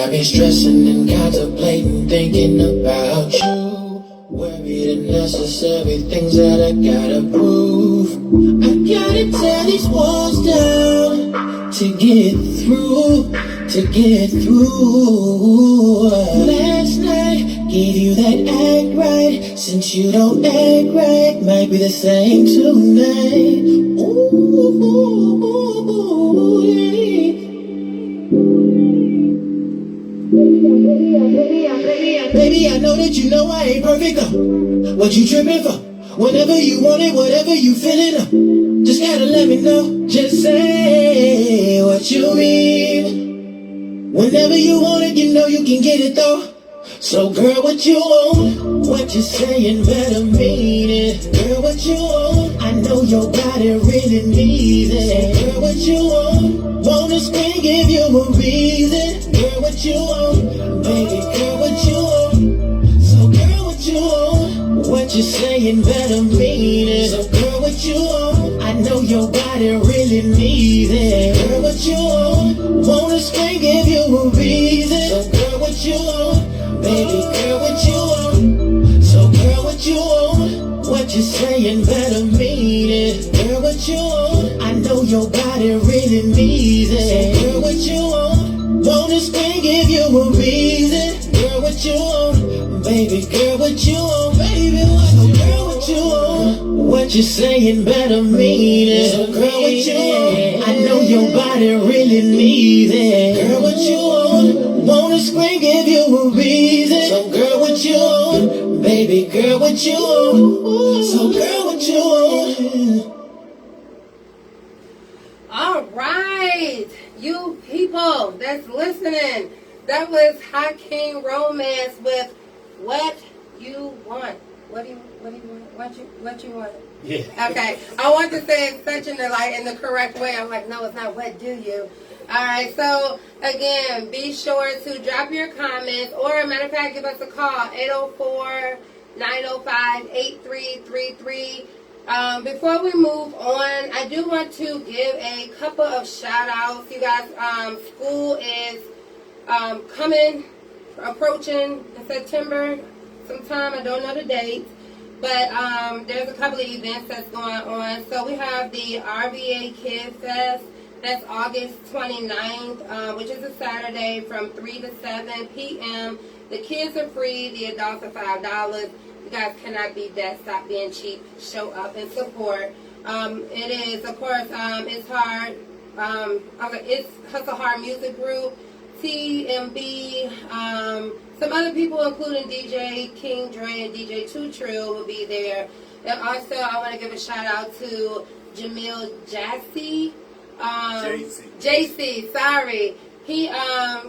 got me stressing and contemplating, thinking about you. Worried unnecessary things that I gotta prove. I gotta tear these walls down to get through, Last night gave you that act right. Since you don't act right, might be the same tonight. Baby, I know that you know I ain't perfect though. What you tripping for? Whenever you want it, whatever you feeling, just gotta let me know. Just say what you mean. Whenever you want it, you know you can get it though. So girl, what you want? What you saying better mean it. Girl, what you want? I know your body really needs it. So girl, what you want? Wanna scream, give you a reason. Girl, what you want? Baby, girl, what you want? So girl, what you want? What you saying better mean it. So girl, what you want? I know your body really needs it. Girl, what you want? Wanna scream, give you a reason. So girl, what you want? Baby girl, what you want? So girl, what you want? What you saying better mean it. Girl, what you want? I know your body really needs it. So girl, what you want? Wanna scream, give you a reason. Girl, what you want? Baby girl, what you want? Baby, what you want? Girl, what you want? What you saying better mean it. So girl, what you want? I know your body really needs it. Girl, what you want? Wanna scream, give you a reason. So girl, what you want? Baby girl, what you want? So girl, what you want? All right, you people that's listening, that was Hakeem Romance with What You Want. What do you want? What you want? Yeah. Okay. I want to say it such in the correct way. I'm like, no, it's not. What do you? All right. So again, be sure to drop your comments, or matter of fact, give us a call 804-905-8333. Before we move on, I do want to give a couple of shout outs. You guys, school is approaching in September sometime. I don't know the date, but there's a couple of events that's going on. So we have the RVA Kid Fest. That's August 29th, which is a Saturday from 3 to 7 p.m. The kids are free. The adults are $5. You guys cannot beat that. Stop being cheap. Show up and support. It is, of course, It's Hard. It's Hustle Hard Music Group, TMB, some other people, including DJ King Dre and DJ Two Trill, will be there. And also, I want to give a shout out to Jamil Jassy. JC, sorry. He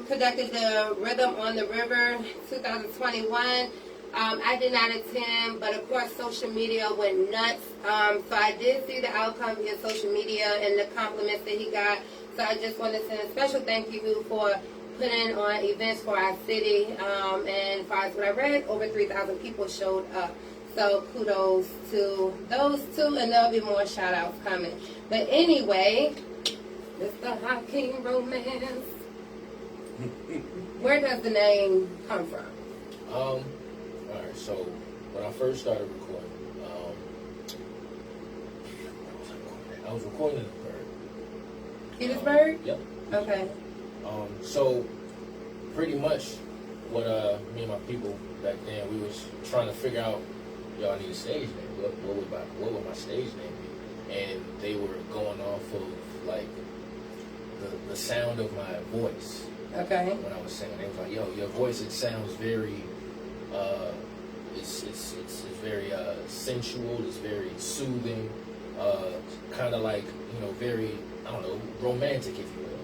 conducted the Rhythm on the River 2021. I did not attend, but of course social media went nuts. So I did see the outcome via social media and the compliments that he got. So I just want to send a special thank you for putting on events for our city. And as far as what I read, over 3,000 people showed up. So kudos to those two, and there'll be more shout outs coming. But anyway, Mr. Hakeem Romance, where does the name come from? Alright, so when I first started recording, I was recording in Petersburg? Yep. Okay. So pretty much what me and my people back then, we was trying to figure out, I need a stage name. What would my stage name be? And they were going off of like the sound of my voice. Okay. When I was singing, they was like, "Yo, your voice, it sounds very, it's very sensual. It's very soothing, kind of like very, I don't know, romantic, if you will."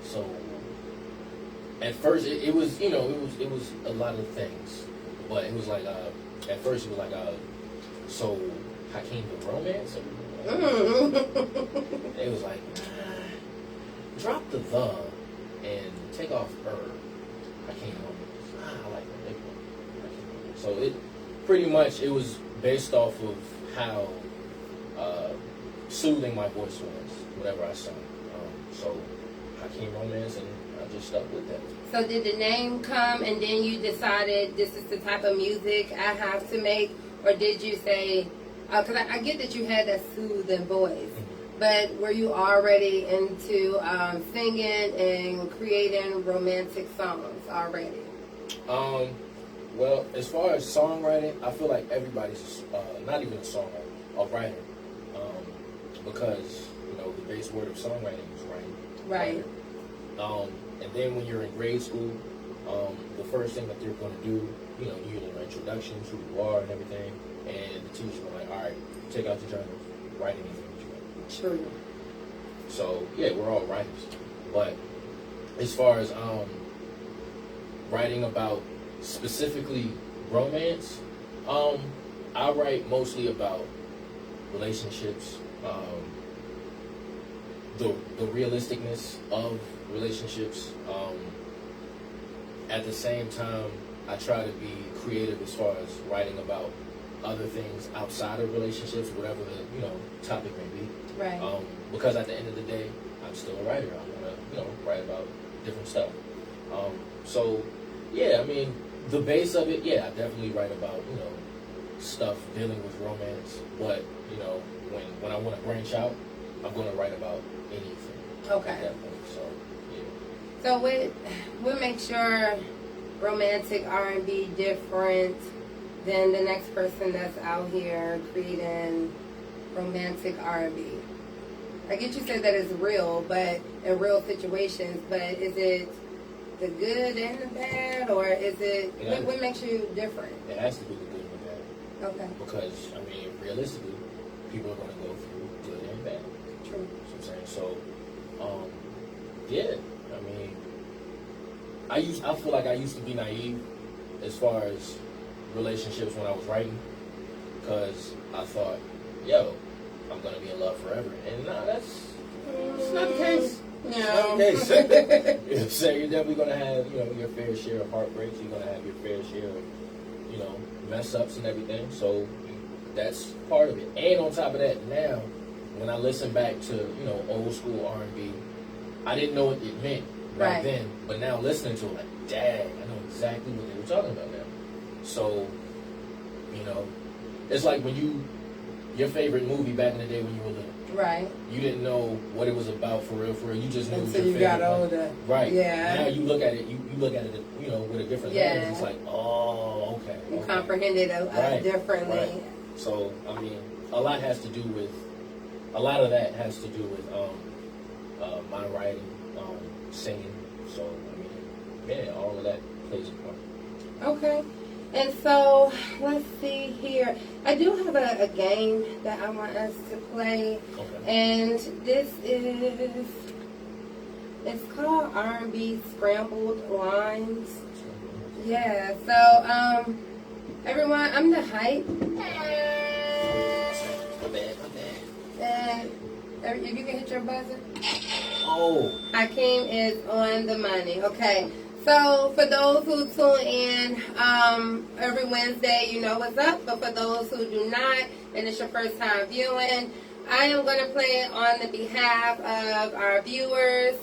So at first it was it was a lot of things, but it was like at first it was like so Hakeem the Romance. It was like drop the and take off Hakeem Romance. I like that. So it pretty much it was based off of how soothing my voice was whenever I sung. So Hakeem Romance, and I just stuck with that. So did the name come and then you decided this is the type of music I have to make? Or did you say, because I get that you had that soothing voice, but were you already into singing and creating romantic songs already? Well, as far as songwriting, I feel like everybody's not even a songwriter, a writer, because the base word of songwriting is writing. Right. And then when you're in grade school, the first thing that they're going to do, you get an introduction to who you are and everything, and the teacher's going like, all right, take out your journals, write anything that you want. True. So yeah, we're all writers, but as far as writing about specifically romance, I write mostly about relationships, the realisticness of relationships. At the same time, I try to be creative as far as writing about other things outside of relationships, whatever the topic may be. Right. Because at the end of the day, I'm still a writer. I want to write about different stuff. So yeah, I mean, the base of it, yeah, I definitely write about stuff dealing with romance. But when I want to branch out, I'm going to write about anything. Okay. At that point. So yeah. So what makes your romantic R&B different than the next person that's out here creating romantic R&B? I get you said that it's real, but in real situations, but is it the good and the bad, or is it, what makes you different? It has to be the good and the bad. Okay. Because, I mean, realistically, people are going to go through good and bad. True. You know what I'm saying? So, yeah, I mean, I feel like I used to be naive as far as relationships when I was writing, because I thought, yo, I'm going to be in love forever. And nah, that's not the case. No. It's not the case. You know what I'm saying? You're definitely going to have, your fair share of heartbreaks. You're going to have your fair share of, mess ups and everything. So that's part of it. And on top of that, now, when I listen back to, old school R&B, I didn't know what it meant back then. But now listening to it, like, dang, I know exactly what they were talking about now. So, it's like when your favorite movie back in the day when you were little. Right. You didn't know what it was about for real. You just knew until your you favorite got older. Right. Yeah. Now you look at it, you look at it, with a different lens. It's like, oh, okay. You comprehend it differently. Right. So, I mean, a lot of that has to do with my writing, singing. So, I mean, yeah, all of that plays a part. Okay. And so, let's see here. I do have a game that I want us to play. Okay. And this is, it's called R&B Scrambled Lines. Yeah, so, everyone, I'm the hype. My bad. And if you can hit your buzzer. Oh. Hakeem is on the money. Okay. So for those who tune in every Wednesday, you know what's up. But for those who do not, and it's your first time viewing, I am going to play on the behalf of our viewers,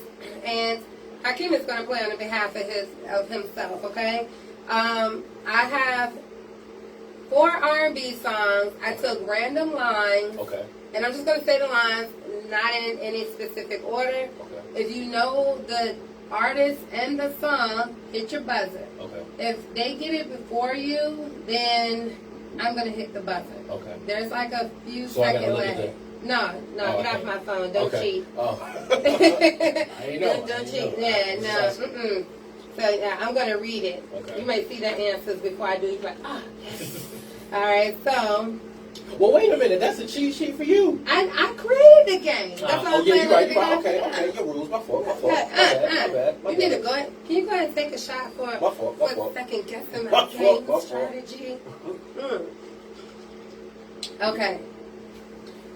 and Hakeem is going to play on the behalf of himself. Okay. I have 4 R&B songs. I took random lines. Okay. And I'm just going to say the lines, not in any specific order. Okay. If you know the artist and the song, hit your buzzer. Okay. If they get it before you, then I'm going to hit the buzzer. Okay. There's like a few So second I lag. No, get off my phone. Don't cheat. Oh. I ain't know. Don't cheat. Yeah, no. So, yeah, I'm going to read it. Okay. You might see the answers before I do. You're like, yes. All right, so... Well, wait a minute. That's a cheat sheet for you. I created the game. That's what I'm yeah, saying. you're right. Okay. Your rules. My fault. My bad. You need to go ahead. Can you go ahead and take a shot for second guessing my game strategy? Okay.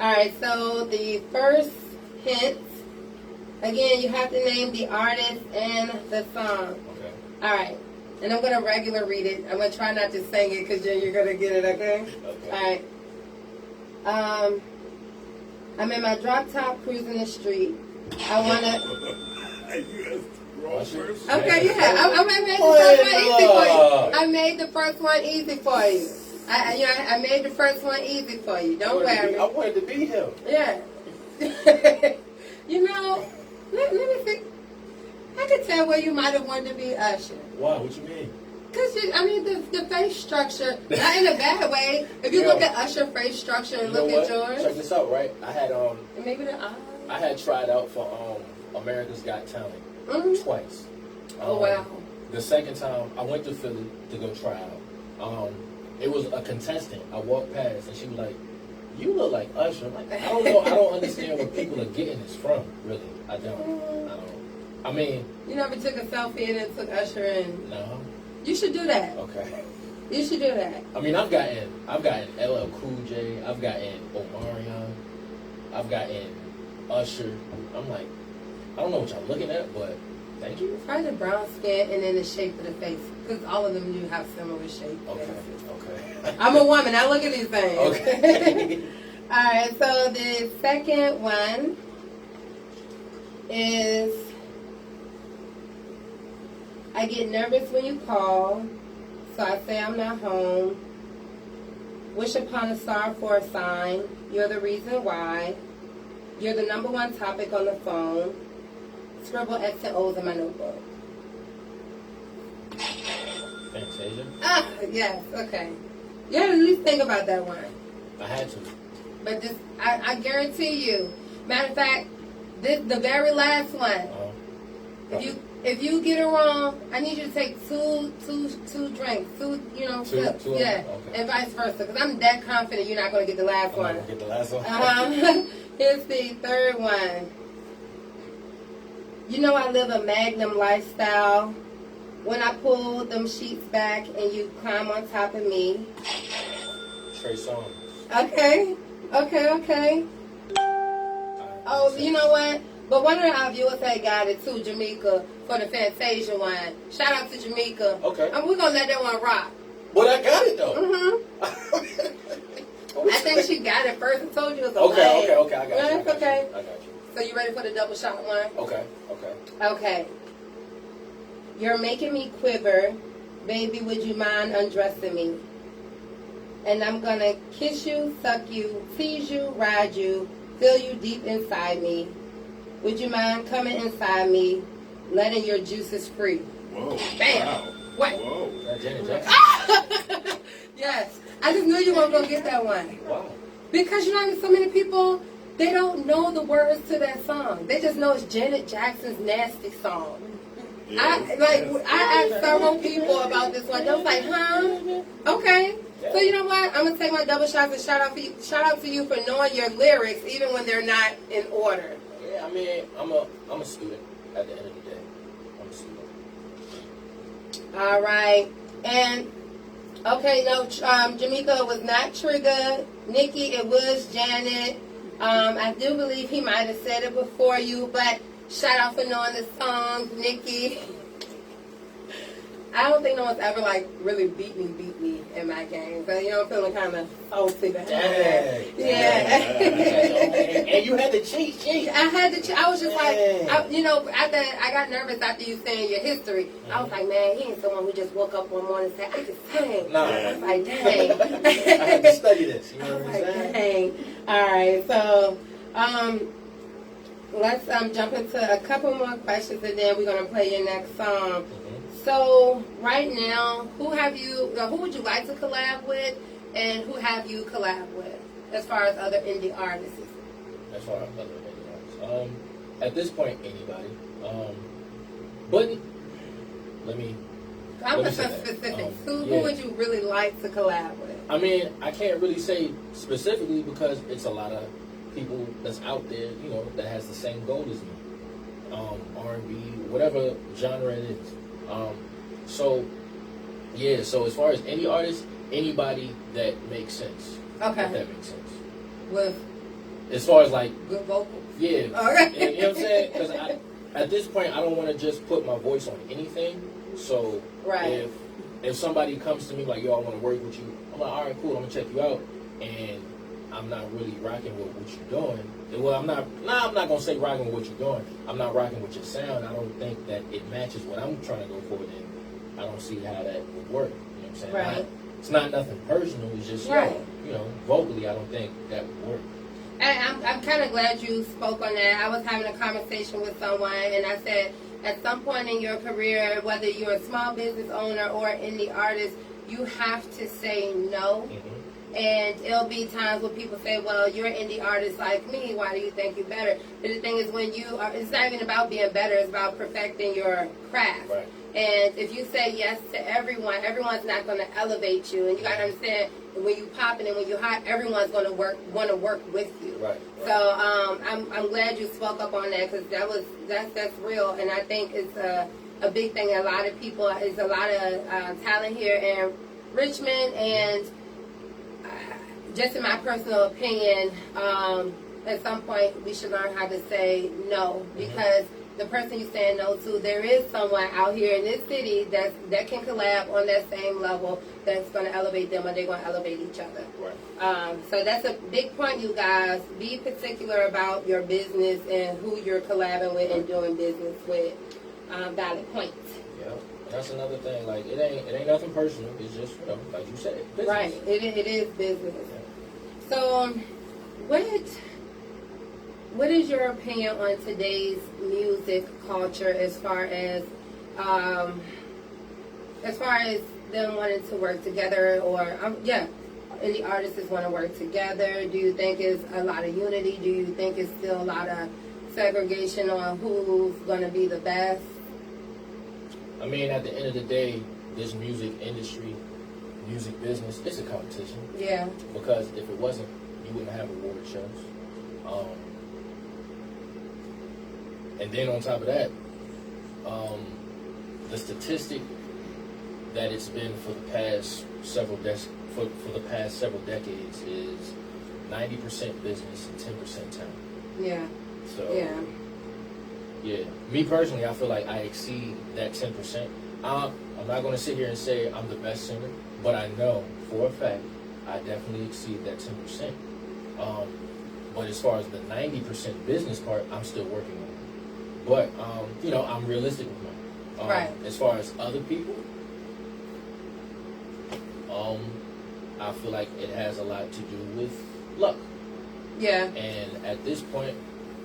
All right. So the first hint. Again, you have to name the artist and the song. Okay. All right. And I'm gonna regular read it. I'm gonna try not to sing it because you're gonna get it. Okay. Okay. All right. I'm in my drop top cruising the street. I Okay, yeah. I made the first one easy for you. I made the first one easy for you. I made the first one easy for you. Don't worry. I wanted to be him. Yeah. You know, let me see. I could tell where you might have wanted to be Usher. Why? What you mean? Because, the face structure, not in a bad way. If you look at Usher face structure and look at yours. Check this out, right? I had maybe the eyes. I had tried out for America's Got Talent twice. Oh, wow. The second time, I went to Philly to go try out. It was a contestant. I walked past, and she was like, "You look like Usher." I'm like, I don't know. I don't understand where people are getting this from, really. I don't. I mean... You never took a selfie and then took Usher in? No. You should do that. Okay. You should do that. I mean, I've gotten LL Cool J. I've gotten Omarion. I've gotten Usher. I'm like, I don't know what y'all looking at, but thank you. Try the brown skin and then the shape of the face, because all of them do have similar shape. Okay. I'm a woman. I look at these things. Okay. All right. So the second one is, I get nervous when you call, so I say I'm not home. Wish upon a star for a sign. You're the reason why. You're the number one topic on the phone. Scribble X and O's in my notebook. Fantasia? Yes, okay. You had to at least think about that one. I had to. But this, I guarantee you. Matter of fact, the very last one. If you get it wrong, I need you to take two drinks, sips, yeah, okay. And vice versa. Because I'm that confident you're not going to get the last one. I'm not going to get the last one. Here's the third one. You know I live a magnum lifestyle. When I pull them sheets back and you climb on top of me. Trey Songz. Okay. Oh, you know what? But one of our viewers had got it too, Jamaica, for the Fantasia one. Shout out to Jamaica. Okay. And we're going to let that one rock. But I got it, though. Mm-hmm. I think she got it first. I told you it was a Okay, I got you. That's okay. I got you. So you ready for the double shot one? Okay. You're making me quiver. Baby, would you mind undressing me? And I'm going to kiss you, suck you, tease you, ride you, feel you deep inside me. Would you mind coming inside me, letting your juices free? Whoa. Bam. Wow. What? Whoa. That Janet Jackson? Yes. I just knew you weren't going to get that one. Wow. Because so many people, they don't know the words to that song. They just know it's Janet Jackson's nasty song. Yes. I asked several people about this one. They was like, huh? Okay. So you know what? I'm going to take my double shots and shout out to you for knowing your lyrics even when they're not in order. Yeah, I mean, I'm a student at the end of the day. I'm a student. All right. And, okay, no, Jamaica was not Trigger. Nikki, it was Janet. I do believe he might have said it before you, but shout out for knowing the song, Nikki. I don't think no one's ever really beat me in my game. So I'm feeling kind of salty behind that. Yeah. And you had to cheat. I had to cheat. I was just I got nervous after you saying your history. Mm-hmm. I was like, man, he ain't someone who just woke up one morning and said, I can sing. No. I was like, dang. I had to study this. You know what I'm saying? Dang. All right. So, let's jump into a couple more questions and then we're gonna play your next song. So right now, who would you like to collab with, and who have you collab with, as far as other indie artists? As far as other indie artists, at this point, anybody. But let me. I'm for some specifics. Who would you really like to collab with? I mean, I can't really say specifically because it's a lot of people that's out there, that has the same goal as me. R&B, whatever genre it is. So as far as indie artists, anybody that makes sense. Okay. If that makes sense. With? As far as good vocals? Yeah. Okay. You know what I'm saying? Because at this point, I don't want to just put my voice on anything. So right. If somebody comes to me like, yo, I want to work with you, I'm like, all right, cool, I'm going to check you out. And I'm not really rocking with what you're doing. Well, I'm not gonna say rocking with what you're doing. I'm not rocking with your sound. I don't think that it matches what I'm trying to go for. Then I don't see how that would work. You know what I'm saying? Right. It's not nothing personal. It's just right. Vocally, I don't think that would work. And I'm kind of glad you spoke on that. I was having a conversation with someone, and I said, at some point in your career, whether you're a small business owner or indie artist, you have to say no. Mm-hmm. And it'll be times when people say, well, you're an indie artist like me, why do you think you're better? But the thing is, when you are, it's not even about being better, it's about perfecting your craft. Right. And if you say yes to everyone, everyone's not going to elevate you. And you got to understand, when you pop in and when you hot, everyone's going to want to work with you. Right. So I'm glad you spoke up on that, because that's real, and I think it's a big thing. A lot of people, is a lot of talent here in Richmond, and just in my personal opinion, at some point we should learn how to say no, because the person you're saying no to, there is someone out here in this city that can collab on that same level, that's going to elevate them, or they're going to elevate each other. Right. So that's a big point, you guys. Be particular about your business and who you're collabing with and doing business with. Valid points. Yeah, that's another thing. Like, it ain't nothing personal. It's just, like you said, business. Right. It is business. Yeah. So, what is your opinion on today's music culture as far as them wanting to work together, or any artists want to work together? Do you think it's a lot of unity? Do you think it's still a lot of segregation on who's going to be the best? I mean, at the end of the day, this music industry, music business, it's a competition. Yeah. Because if it wasn't, you wouldn't have award shows. And then on top of that, the statistic that it's been for the past several decades is 90% business and 10% talent. Yeah. So yeah. Me personally, I feel like I exceed that 10%. I'm not going to sit here and say I'm the best singer, but I know for a fact I definitely exceed that 10%. But as far as the 90% business part, I'm still working on it. But, I'm realistic with mine. Right. As far as other people, I feel like it has a lot to do with luck. Yeah. And at this point,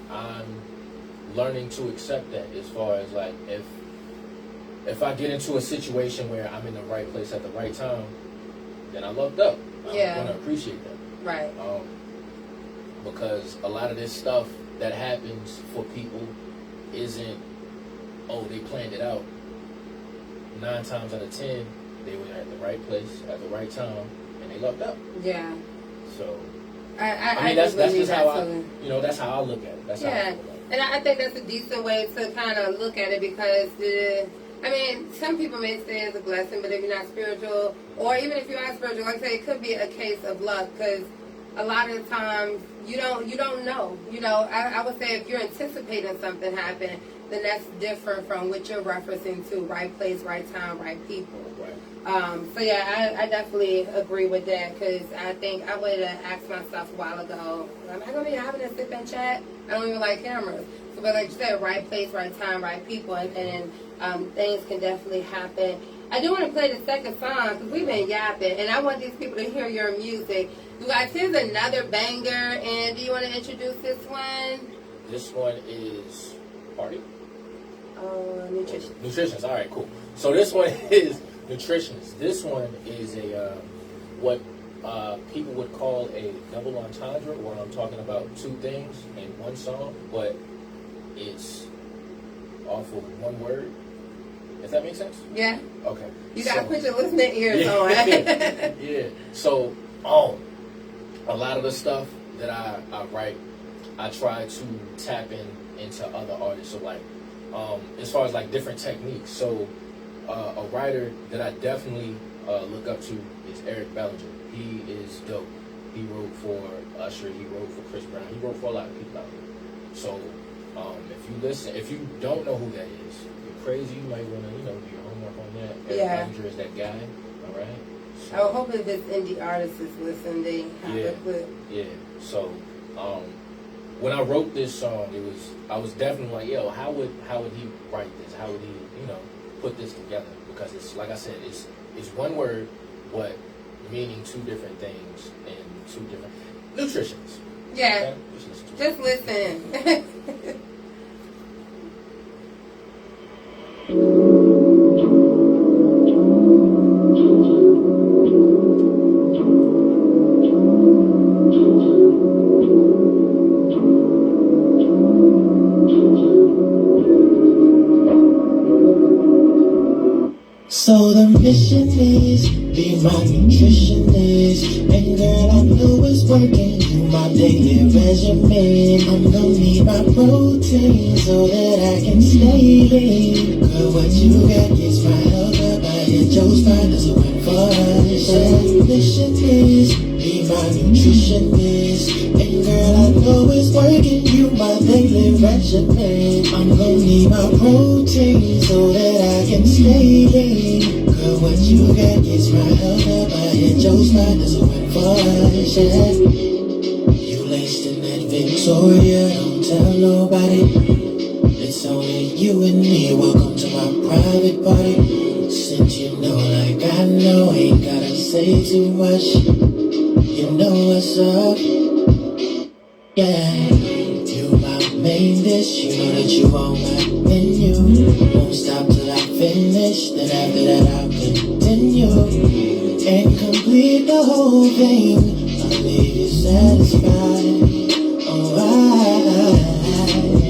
I'm learning to accept that, as far as, like, if I get into a situation where I'm in the right place at the right time, then I lucked up. I'm going to appreciate that. Right. Because a lot of this stuff that happens for people isn't, they planned it out. 9 times out of 10, they were at the right place at the right time, and they lucked up. Yeah. So, I mean, that's just how that's how I look at it. That's how I feel like it. And I think that's a decent way to kind of look at it, because some people may say it's a blessing, but if you're not spiritual, or even if you are spiritual, like I say, it could be a case of luck, because a lot of the times you don't know. I would say if you're anticipating something happen, then that's different from what you're referencing to right place, right time, right people. Right. I definitely agree with that, because I think I would have asked myself a while ago, am I going to be having a sip and chat? I don't even like cameras. So, but like you said, right place, right time, right people, and things can definitely happen. I do want to play the second song, because we've been yapping, and I want these people to hear your music. You guys, here's another banger, and do you want to introduce this one? This one is Party? Nutrition. Nutritionist, all right, cool. So this one is Nutritionist. This one is what people would call a double entendre, where I'm talking about 2 things in one song, but it's off of one word. If that makes sense? Yeah. Okay. You gotta put your listening ears on. Yeah. So, a lot of the stuff that I write, I try to tap into other artists. So, like, as far as like different techniques. So, a writer that I definitely look up to is Eric Bellinger. He is dope. He wrote for Usher. He wrote for Chris Brown. He wrote for a lot of people out there. So, if you don't know who that is, you're crazy. You might want to, do your homework on that. Eric Bellinger is that guy. All right. I would hope if it's indie artists is listening, they have a clip. Yeah. So, when I wrote this song, I was definitely like, yo, how would he write this? How would he, put this together? Because it's like I said, it's one word, but meaning two different things and two different nutritions. Yeah. Okay? Just listen. So the mission is be my nutritionist, and girl I know it's working. You my daily regimen. I'm gonna need my protein so that I can stay lean. Girl, what you got gets my health up. I hit your spot, there's a win for us. So the mission is be my nutritionist, and girl I know it's working. You my daily regimen. I'm gonna need my protein so that I can stay lean. Girl, what you got gets my health up. I hit your spot, there's a win for us, yeah. You laced in that Victoria, don't tell nobody. It's only you and me, welcome to my private party. Since you know like I know, ain't gotta say too much. You know what's up, yeah. You my main dish, you know that you on my menu. Won't stop till I finish, then after that I'll continue and complete the whole thing. I'll leave you satisfied. Alright.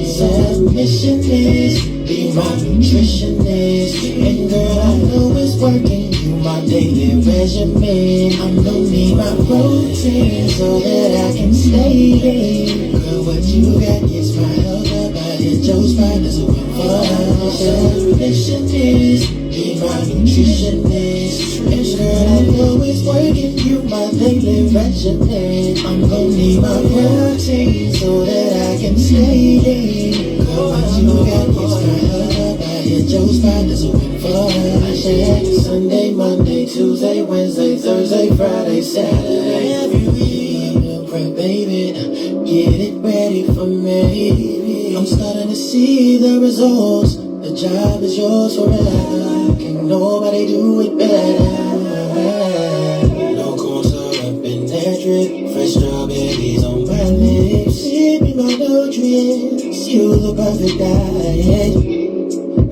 So the mission is be my nutritionist, and girl I know it's working. You my daily regimen. I'm gonna need my protein so that I can stay lean. Girl, what you got gets my health up. I hit your spot, there's a win for us. So the mission is be my nutritionist, and girl I know it's working. You my daily regimen. I'm gonna need my protein so that I can stay lean. Girl, what you got gets my health up. I hit your spot, there's a win for us. Yeah. Sunday, Monday, Tuesday, Wednesday, Thursday, Friday, Saturday. Every week, meal prep, baby. Get it ready for me. I'm starting to see the results. The job is yours forever. Can't nobody do it better. No corn syrup in that drip. Fresh strawberries on my lips. Sipping my nutrients. You the perfect diet.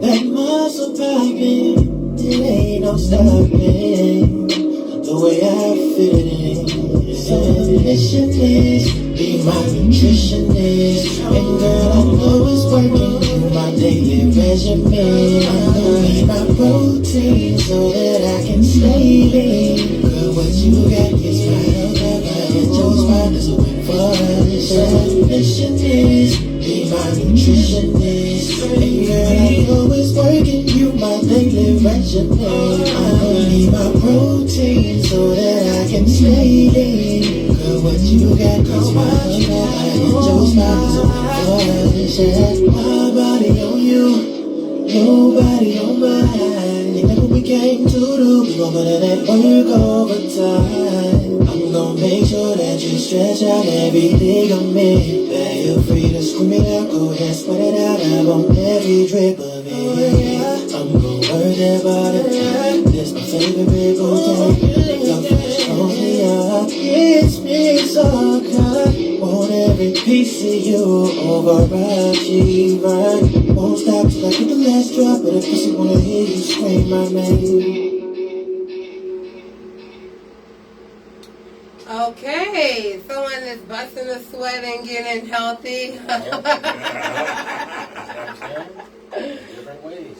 That muscle popping. It ain't no stopping. The way I fit it in. So the mission is be my nutritionist, and girl I know it's working. You my daily regimen. I'm gonna need my protein so that I can stay lean. Girl, what you got gets my health up. I hit your spot, there's a win for us. So the mission is be my nutritionist, and girl I know it's working. You my daily regimen. I'm gonna need my protein so that I can stay lean. Girl, what you got gets my health up. I hit your spot, there's a win for us. Yeah. My body on you, your body on mine. Think like what we came to do, we gon' put in that work overtime. I'm gon' make sure that you stretch out everything on me. Feel free to scream it out, go ahead, sweat it out. I want every drip of it. I'm gon' work that body. This my favorite routine. Your flesh on me up, it's me so good. Want every piece of you overachiever. Won't stop till I get the last drop, but if pussy wanna hear you scream my name. Okay, someone is busting a sweat and getting healthy. Different ways.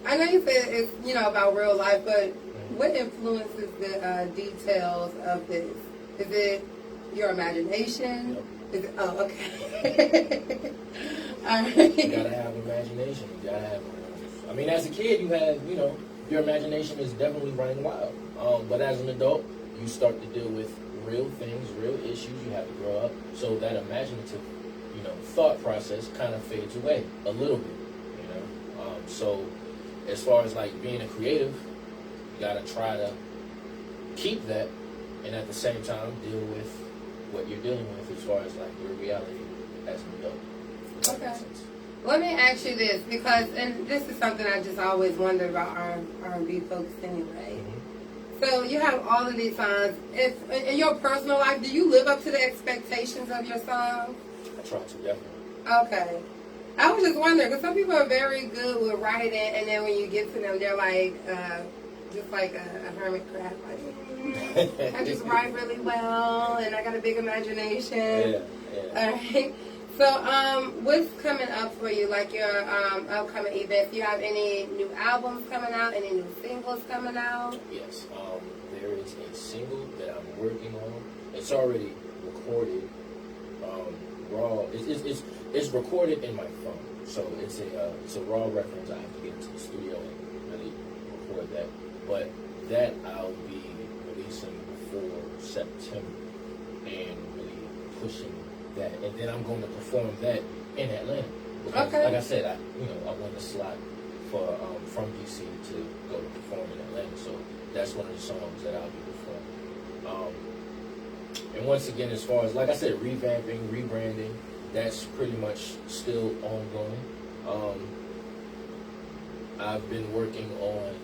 I know you said it's about real life, but what influences the details of this? Is it your imagination? Is it, okay. All right. You gotta have imagination. You gotta have. I mean, as a kid, you have your imagination is definitely running wild. But as an adult, you start to deal with real things, real issues. You have to grow up, so that imaginative, thought process kind of fades away a little bit. So as far as like being a creative, you gotta try to keep that, and at the same time deal with what you're dealing with as far as like your reality as an adult. Okay. Let me ask you this, because, and this is something I just always wondered about R&B folks anyway. Mm-hmm. So you have all of these songs. If in your personal life, do you live up to the expectations of your songs? I try to, definitely. Okay. I was just wondering, because some people are very good with writing, and then when you get to them, they're like, just like a hermit crab. Like, I just write really well, and I got a big imagination. Yeah. All right. So, what's coming up for you? Like your upcoming events? Do you have any new albums coming out? Any new singles coming out? Yes. There is a single that I'm working on. It's already recorded. Raw. It's recorded in my phone, so it's a raw reference. I have to get into the studio and really record that. But that I'll be releasing before September and really pushing that, and then I'm going to perform that in Atlanta. Because, okay. Like I said, I won the slot for from DC to go to perform in Atlanta, so that's one of the songs that I'll be performing. And once again, as far as, like I said, revamping, rebranding, that's pretty much still ongoing. I've been working on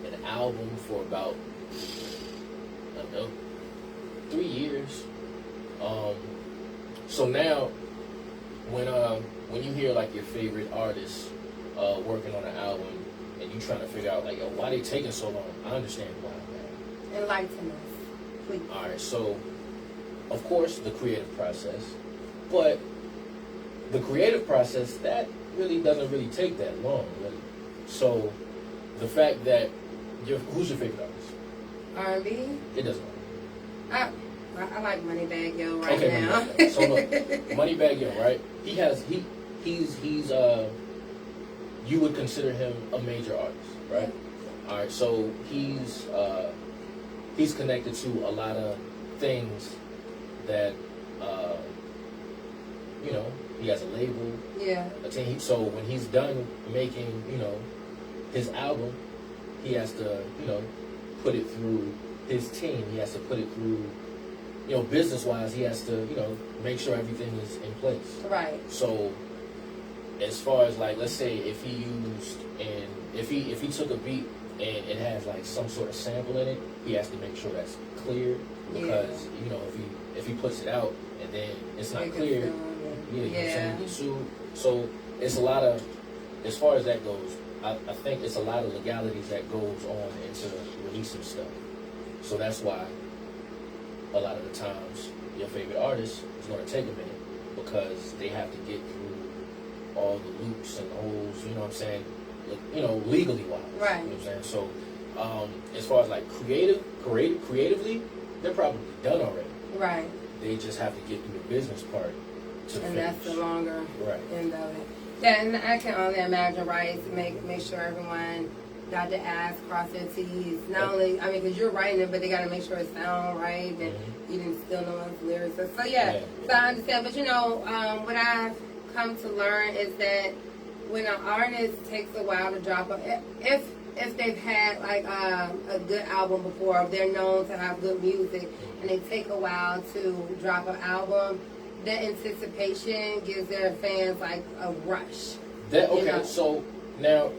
an album for about, I don't know, 3 years. So now, when you hear like your favorite artist working on an album, and you trying to figure out like, yo, why they taking so long, I understand why, man. Enlighten us, please. All right, so of course the creative process, but the creative process that really doesn't really take that long, really. So the fact that who's your favorite artist? R&B. It doesn't matter. I like Moneybagg Yo right Okay, now. Moneybagg. So look, Moneybagg Yo, right? He's you would consider him a major artist, right? Yeah. All right, so he's connected to a lot of things that he has a label. Yeah. So when he's done making his album, he has to put it through his team. He has to put it through business wise. He has to make sure everything is in place. Right. So as far as like, let's say if he took a beat and it has like some sort of sample in it, he has to make sure that's clear, because if he puts it out and then it's not clear, you get sued. So it's a lot of, as far as that goes, I think it's a lot of legalities that goes on into releasing stuff. So that's why a lot of the times your favorite artist is going to take a minute, because they have to get through all the loops and holes, you know what I'm saying, legally wise. Right. You know what I'm saying? So as far as like creatively, they're probably done already. Right. They just have to get through the business part to finish. That's the longer right. end of it. Yeah, and I can only imagine, right, to make sure everyone got to ask, cross their T's. Not only, because you're writing it, but they got to make sure it sounds right, and you didn't steal no one's lyrics. So so I understand. But what I've come to learn is that when an artist takes a while to drop if they've had like a good album before, they're known to have good music, and they take a while to drop an album, the anticipation gives their fans like a rush. So now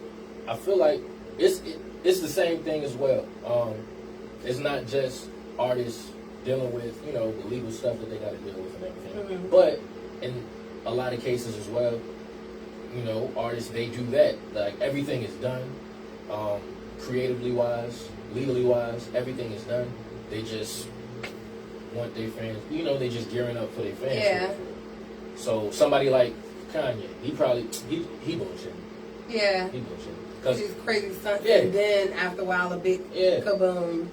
I feel like it's the same thing as well. It's not just artists dealing with the legal stuff that they got to deal with and everything, but in a lot of cases as well, artists, they do that. Like, everything is done, creatively wise, legally wise, everything is done. They just want their fans, they just gearing up for their fans. Yeah. So somebody like Kanye, he bullshitting. Yeah. He bullshitting. Cause these crazy stunts, and then after a while, a big kaboom.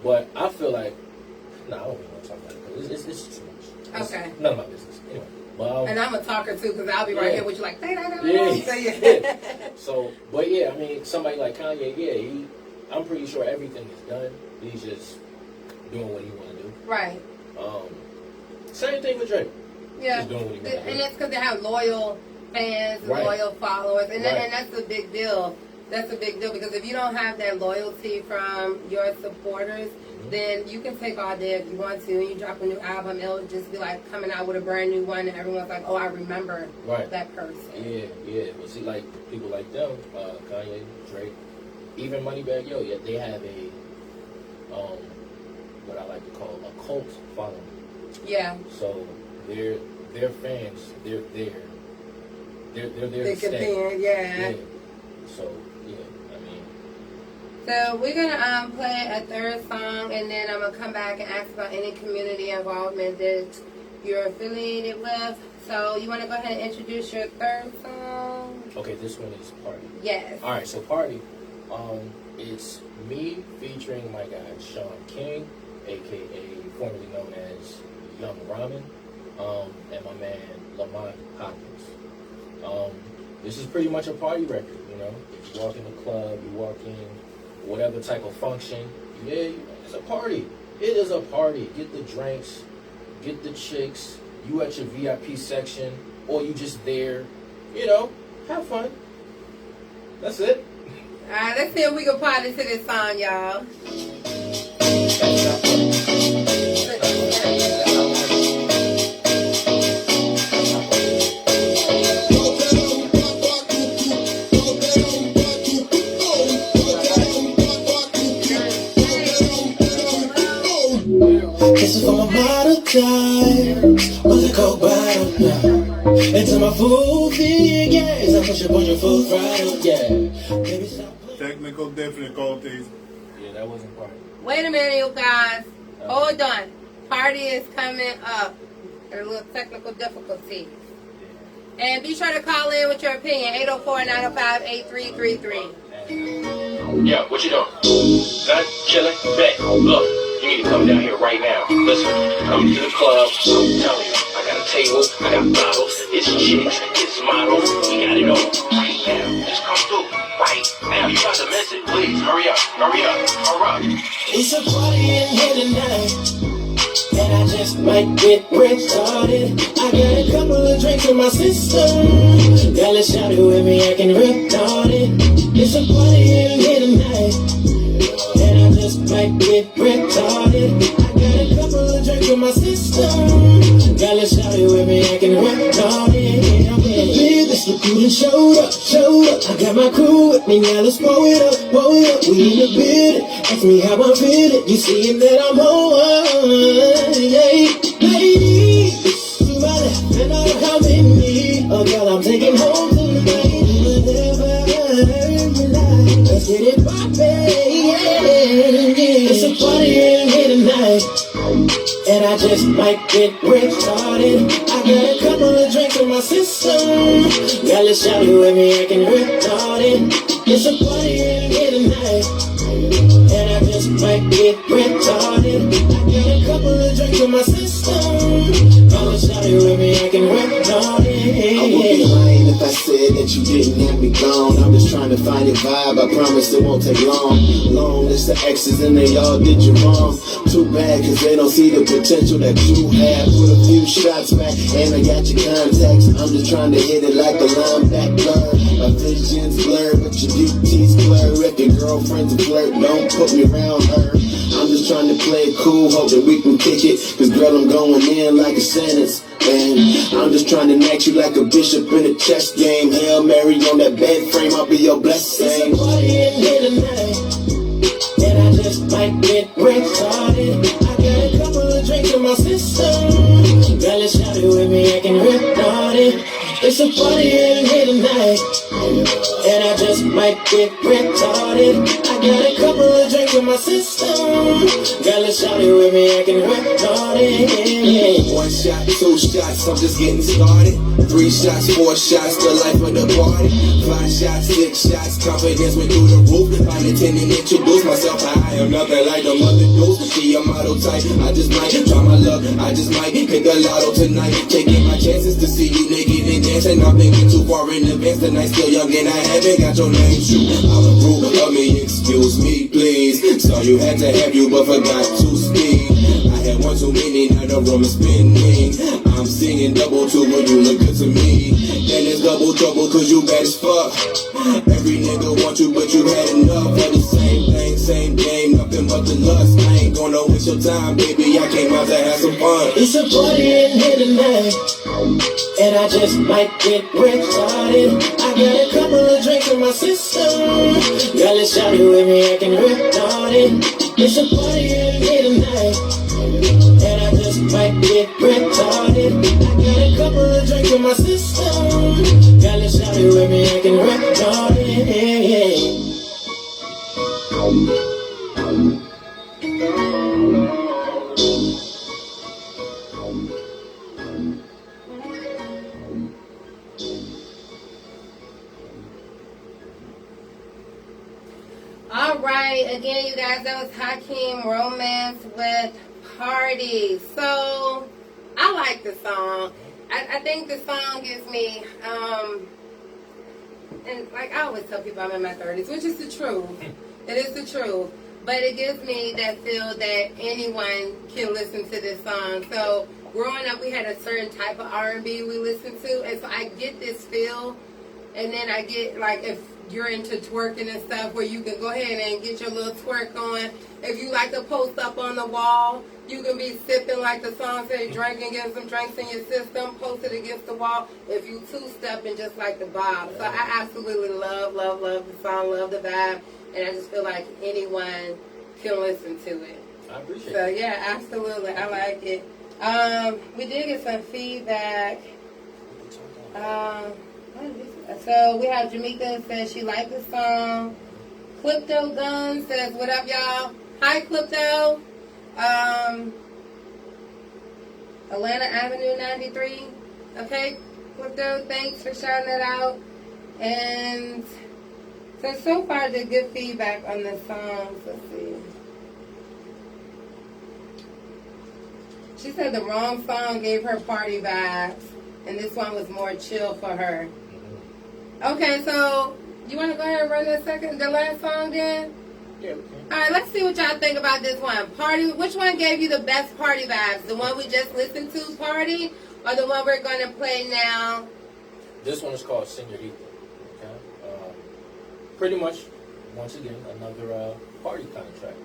But I feel like, I don't even want to talk about it, because it's too much. Okay. It's none of my business. Anyway. And I'm a talker too, because I'll be right here with you like, say that. Yeah. So, but somebody like Kanye, I'm pretty sure everything is done. He's just doing what he want to do. Right. Same thing with Drake. Yeah. Just doing what he want to do. And it's because they have loyal fans, loyal followers, and that's a big deal. That's a big deal because if you don't have that loyalty from your supporters, then you can take all day if you want to. And you drop a new album, it'll just be like coming out with a brand new one, and everyone's like, "Oh, I remember that person." Yeah. Well, see, like people like them, Kanye, Drake, even Moneybagg Yo, yeah, they have a what I like to call a cult following. Yeah. So their fans, they're there. They're there They to stay. yeah. So yeah, I mean. So we're gonna play a third song, and then I'm gonna come back and ask about any community involvement that you're affiliated with. So you want to go ahead and introduce your third song? Okay, this one is Party. Yes. All right, so Party. It's me featuring my guy Sean King, aka formerly known as Young Ramen, and my man Lamont Hopkins. This is pretty much a party record, you know. If you walk in the club, you walk in whatever type of function, yeah, it's a party. It is a party. Get the drinks, get the chicks, you at your VIP section, or you just there, you know, have fun. That's it. Alright, let's see if we can party to this song, y'all. This is for my model times. Was a coke bottle, yeah. Into my food thing, yes. I push up on your full throttle, yeah. Baby, stop. Technical difficulties. Yeah, that wasn't Party. Wait a minute, you guys. Hold on. Party is coming up. There's a little technical difficulty. And be sure to call in with your opinion. 804-905-8333. Yeah, what you doing? Son, chilling? Bet. Look, you need to come down here right now. Listen, come to the club. I'm telling you, I got a table, I got bottles, it's chicks, it's models. We got it all right now. Just come through right now. You about to miss it. Please, hurry up, hurry up, hurry up. It's a party in here tonight. And I just might get retarded. I got a couple of drinks in my system. Girl, let's shout it with me, I can retarded. It's a party in here tonight. And I just might get retarded. I got a couple of drinks in my system. Girl, let's shout it with me, I can retarded. I'm here, this the crew showed up. I got my crew with me, now let's blow it up. We in the building, ask me how I'm feeling. You seeing that I'm on, hey, ladies, to my left, and I how many? Oh, girl, I'm taking home tonight. Let's get it poppin', yeah. It's a party in here tonight. And I just might get retarded. I got a couple of drinks in my system. Girl, let's shout it with me, I can retarded. It's a party in here tonight. And I just might get retarded. I got a couple of drinks in my system. Girl, let's shout it with me, I can retarded. I would be lying if I said that you didn't have me gone. I'm just trying to find your vibe, I promise it won't take long. Long list of exes and they all did you wrong. Too bad cause they don't see the potential that you have. Put a few shots back and I got your contacts. I'm just trying to hit it like a line back blur. My vision's blurred but your DT's blurred. If your girlfriend's a flirt, don't put me around her. I'm just trying to play it cool, hope that we can kick it. Cause girl, I'm going in like a sentence. And I'm just trying to knock you like a bishop in a chess game. Hail Mary on that bed frame, I'll be your blessing. It's a party in here tonight. And I just might get retarded. I got a couple of drinks in my system. Girl, let's shout it with me, I can retarded. It's a party in here tonight. And I just might get retarded. I got a couple of drinks in my system. Girl, let's shout it with me, I can retarded. One shot, two shots, I'm just getting started. 3 shots, 4 shots, the life of the party. 5 shots, 6 shots, confidence went through the roof. Find a 10 and introduce myself. I am nothing like the mother dudes. She a model type, I just might try my luck. I just might hit the lotto tonight. Taking my chances to see you naked and dancing. I'm thinking too far in advance, the night's still young and I haven't got your name true. I'll approve of me, excuse me, please. So you had to have you, but forgot to speak. I had one one too many, now the room is spinning. I'm singing double two when you look good to me. Then it's double trouble cause you bad as fuck. Every nigga want you but you had enough of the same thing, same game, nothing but the lust. I ain't gonna waste your time, baby, I came out to have some fun. It's a party in here tonight, and I just might get retarded. I got a couple of drinks in my system. Girl, it's shawty with me acting retarded. It's a party in here tonight, and I just might get retarded. I got a couple of drinks in my system. Girl, it's shawty with me acting retarded. All right, again, you guys, that was Hakeem, Romance with Party. So, I like the song. I think the song gives me, and like I always tell people I'm in my 30s, which is the truth. It is the truth. But it gives me that feel that anyone can listen to this song. So, growing up, we had a certain type of R&B we listened to, and so I get this feel, and then I get, like, if you're into twerking and stuff, where you can go ahead and get your little twerk on. If you like to post up on the wall, you can be sipping like the song said, drinking, getting some drinks in your system, post it against the wall. If you two-stepping just like the Bob. So I absolutely love the song, love the vibe, and I just feel like anyone can listen to it. I appreciate So it. yeah, absolutely, I like it. We did get some feedback. So we have Jamaica says she liked the song. Clipto Gun says, what up, y'all? Hi, Clipto. Atlanta Avenue 93. Okay, Clipto, thanks for shouting that out. And so far, the good feedback on the songs. Let's see. She said the wrong song gave her party vibes, and this one was more chill for her. Okay, so you want to go ahead and run the last song then? Yeah, we can. All right, let's see what y'all think about this one. Party. Which one gave you the best party vibes? The one we just listened to, Party, or the one we're going to play now? This one is called Senorita. Okay. Pretty much, once again, another party kind of track.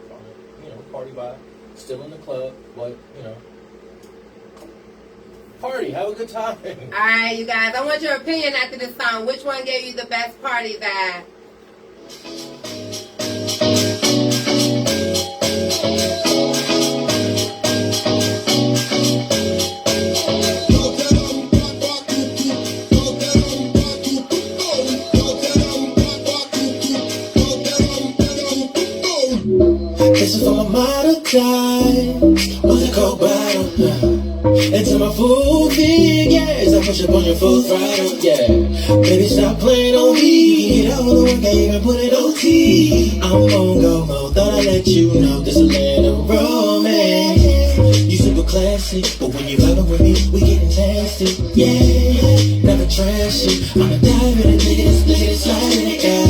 You know, party vibe. Still in the club, but you know, party. Have a good time. All right, you guys. I want your opinion after this song. Which one gave you the best party vibe? This is for my model guys with a coke bottle. Into my full figures, I push up on your full throttle, yeah. Baby, stop playing on me. Get all the work, I even put it on T. I'm on go mode, thought I'd let you know this a land of romance. You super classy, but when you vibing with me, we getting nasty, yeah. Never trashy, I'm a dive in it, look at it, slide in it, yeah.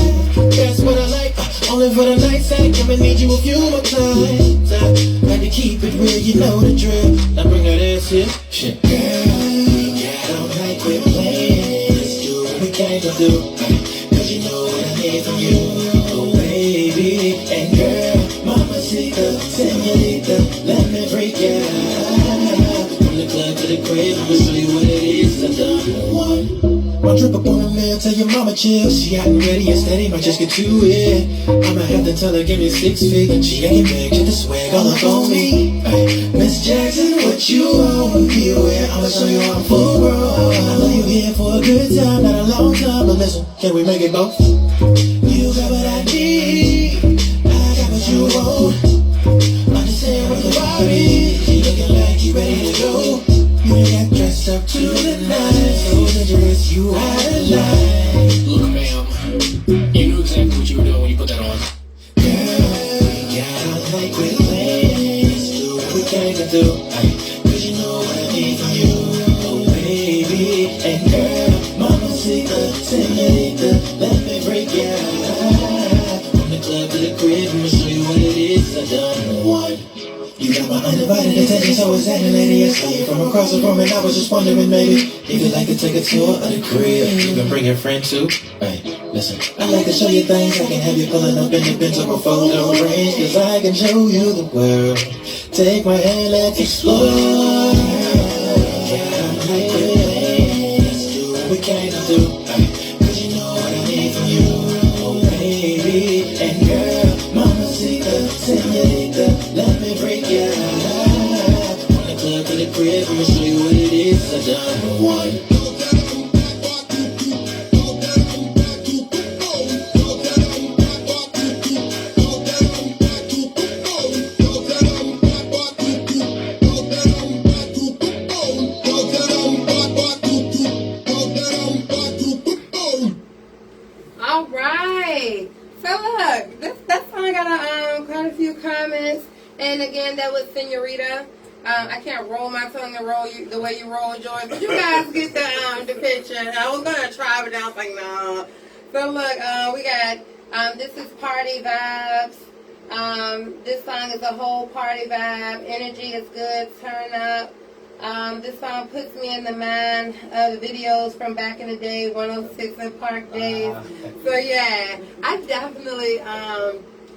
That's what I like, only for the night side, I'ma need you a few more times. I had to keep it real, you know the drill. Now bring that ass here, shit. Girl, yeah, I don't like quit playing. Let's do what we came to do, cause you know what I need from you. Oh baby, and girl, mama seeker, senorita, let me freak ya. From the club to the crib, I'ma show you what it is to done. One trip up on the mail, tell your mama chill. She hot and ready and steady, might just get to it. I'ma have to tell her, give me 6 feet. She ain't back, get the swag all up on me. Ay, Miss Jackson, what you want? Be aware, I'ma show you I'm full grown. I know you here for a good time, not a long time. But listen, can we make it both? You got what I need, I got what you want. Understand what the vibe is. You looking like you ready to go. You got dressed up to the night, so dangerous, you out of line. Look, ma'am, you knew exactly what you were doing when you put that on. Girl, yeah, I like we're playing. Let's do what we came to do, cause you know what I need from you. Oh baby, and girl, mama seeker, senorita, let me break ya. undivided attention, so it's that lady I see from across the room, and I was just wondering, maybe if you'd like to take a tour of the crib. You can bring your friend too. Hey, listen, I'd like to show you things. I can have you pulling up in the Benz or a photo range, 'cause I can show you the world. Take my hand, let's explore. Let's do what we came to do. 'Cause you know what I need from you, oh baby. And girl, mamacita, señorita, let me break ya. From the club to the crib, I'ma show you what it is. I done one. All right. So look, that song got quite a few comments, and again, that was Senorita. I can't roll my tongue and roll you the way you roll yours, but you guys get the picture. I was gonna try, but I was like, no. So look, we got this is Party Vibes. This song is a whole party vibe. Energy is good. Turn up. This song puts me in the mind of the videos from back in the day, 106 and Park days. So yeah, I definitely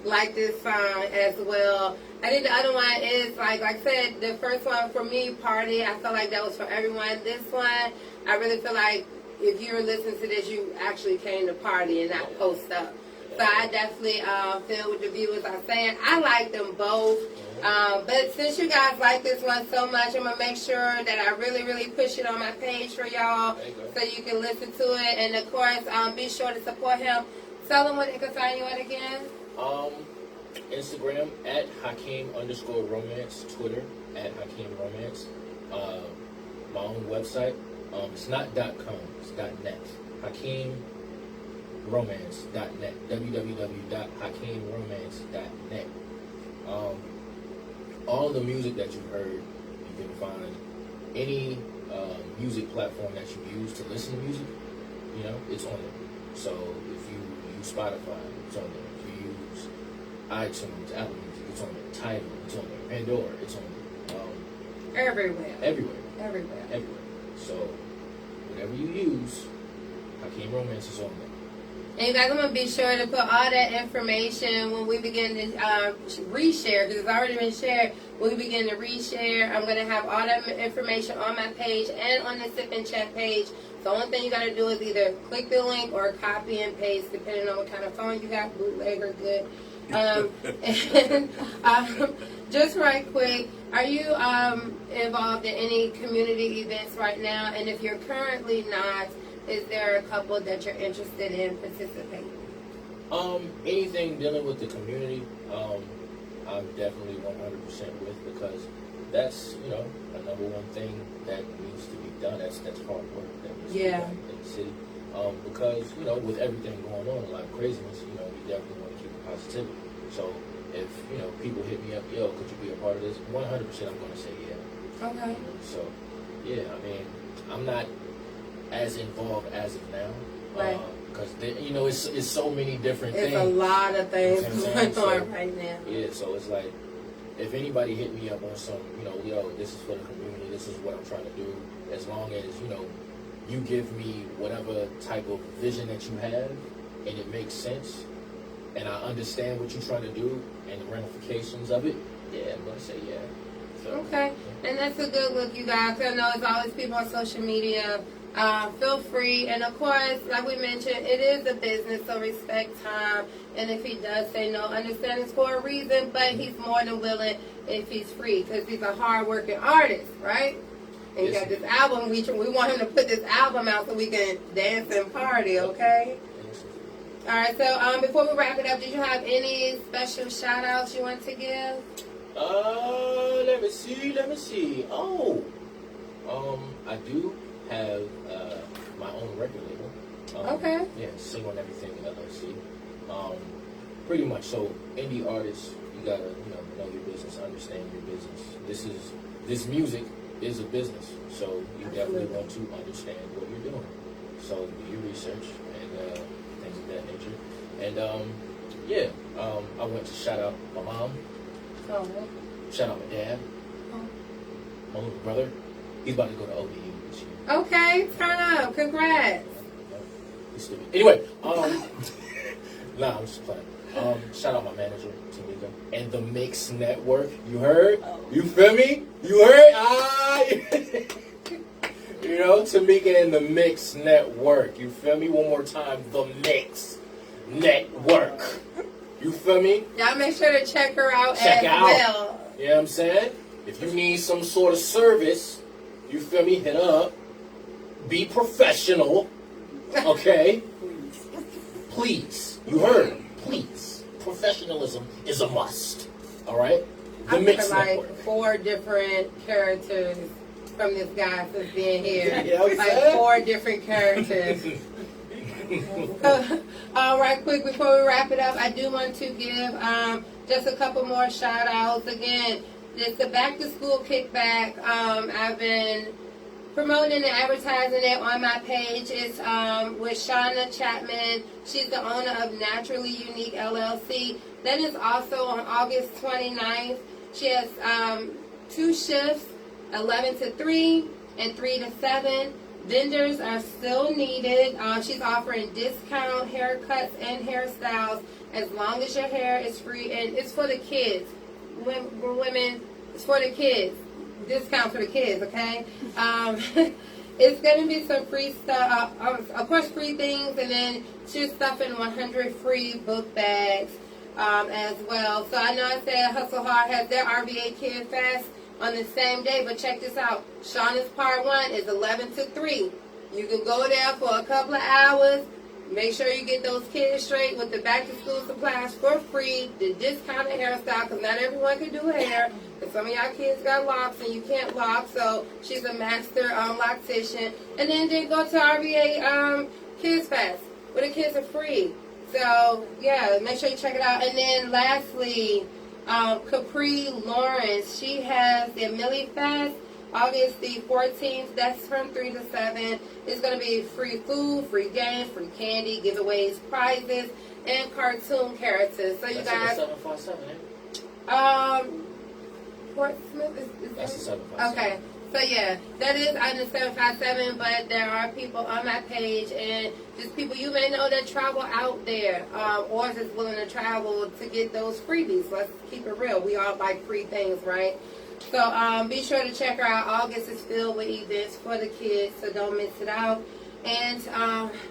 like this song as well. I think the other one is like I said, the first one for me, Party. I felt like that was for everyone. This one, I really feel like if you're listening to this, you actually came to party and not post up. So I definitely feel what the viewers are saying. I like them both. But since you guys like this one so much, I'm going to make sure that I really, really push it on my page for y'all so you can listen to it. And, of course, be sure to support him. Tell them what they can find you at again. Instagram at Hakeem_romance. Twitter at Hakeem Romance. My own website. It's not .com. It's .net. HakeemRomance.net. www.HakeemRomance.net. All the music that you've heard, you can find any music platform that you use to listen to music. You know, it's on there. So if you use Spotify, it's on there. If you use iTunes, Apple Music, it's on there. Tidal, it's on there. Pandora, it's on there. Everywhere. Everywhere. So whatever you use, Hakeem Romance is on there. And you guys, I'm going to be sure to put all that information when we begin to reshare, because it's already been shared. When we begin to reshare, I'm going to have all that information on my page and on the Sip and Chat page. The only thing you got to do is either click the link or copy and paste, depending on what kind of phone you got, bootleg or good. Just right quick, are you involved in any community events right now? And if you're currently not, is there a couple that you're interested in participating? Anything dealing with the community, I'm definitely 100% with, because that's, you know, a number one thing that needs to be done. That's hard work that needs to be done in the city. Because, you know, with everything going on, a lot of craziness, you know, you definitely want to keep the positivity. So if, you know, people hit me up, yo, could you be a part of this? 100% I'm going to say yeah. Okay. So, yeah, I mean, I'm not as involved as of now. Right. Because, you know, it's so many different things. It's a lot of things going so, on right now. Yeah, so it's like, if anybody hit me up on some, you know, yo, this is for the community, this is what I'm trying to do, as long as, you know, you give me whatever type of vision that you have, and it makes sense, and I understand what you're trying to do, and the ramifications of it, yeah, I'm going to say yeah. So, Okay, and that's a good look, you guys. I know it's always people on social media. Feel free, and of course, like we mentioned, it is a business, so respect time. And if he does say no, understand it's for a reason, but he's more than willing if he's free, because he's a hard-working artist, right? And he got this album. We want him to put this album out so we can dance and party, okay? All right, so before we wrap it up, did you have any special shout-outs you want to give? Let me see. Oh, I do have my own record label. Okay. Yeah, Sing on Everything LLC. Pretty much. So, indie artists, you gotta know your business, understand your business. This music is a business, so you definitely want to understand what you're doing. So do your research and things of that nature. And I want to shout out my mom. Oh. Shout out my dad. my little brother, he's about to go to ODU this year. Okay, turn up. Congrats. He's stupid. Anyway, nah, I'm just playing. Shout out my manager, Tamika, and the Mix Network. You heard? You feel me? You heard? You know, Tamika and the Mix Network. You feel me? One more time, the Mix Network. You feel me? Y'all make sure to check her out Check as out. well. You know what I'm saying? If you need some sort of service, you feel me? Hit up. Be professional. Okay? Please. You heard? Please. Professionalism is a must. Alright? The I've Mix heard like Network. 4 different characters from this guy since being here. Yeah, I'm like saying? 4 different characters. Right quick before we wrap it up, I do want to give just a couple more shout outs. Again, it's the back to school kickback. I've been promoting and advertising it on my page. It's with Shauna Chapman. She's the owner of Naturally Unique LLC. That is also on August 29th. She has 2 shifts, 11 to 3 and 3 to 7. Vendors are still needed. She's offering discount haircuts and hairstyles as long as your hair is free, and it's for the kids. Women, it's for the kids. Discount for the kids, okay? It's going to be some free stuff, of course, free things, and then she's stuffing 100 free book bags as well. So I know I said Hustle Hard has their RVA Kid Fest on the same day, but check this out. Shauna's Part 1 is 11 to 3. You can go there for a couple of hours. Make sure you get those kids straight with the back-to-school supplies for free, the discounted hairstyle, because not everyone can do hair. Because some of y'all kids got locks and you can't lock, so she's a master loctician. And then go to RVA Kids Fest, where the kids are free. So, yeah, make sure you check it out. And then lastly, Capri Lawrence, she has the Millie Fest, August the 14th. That's from 3 to 7. It's going to be free food, free games, free candy, giveaways, prizes, and cartoon characters. So you guys, 757, eh? Portsmouth is That's the 757. okay. So yeah, that is item 757, but there are people on my page and just people you may know that travel out there, or just willing to travel to get those freebies. Let's keep it real. We all like free things, right? So be sure to check her out. August is filled with events for the kids, so don't miss it out. And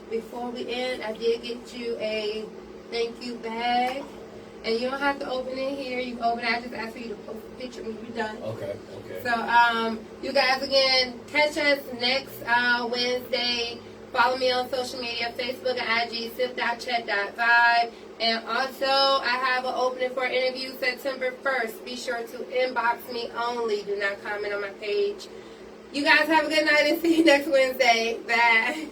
before we end, I did get you a thank you bag. And you don't have to open it here. You can open it. I just ask for you to post a picture when you're done. Okay. So, you guys, again, catch us next Wednesday. Follow me on social media, Facebook and IG, sip.chat.vibe. And also, I have an opening for an interview September 1st. Be sure to inbox me only. Do not comment on my page. You guys have a good night and see you next Wednesday. Bye.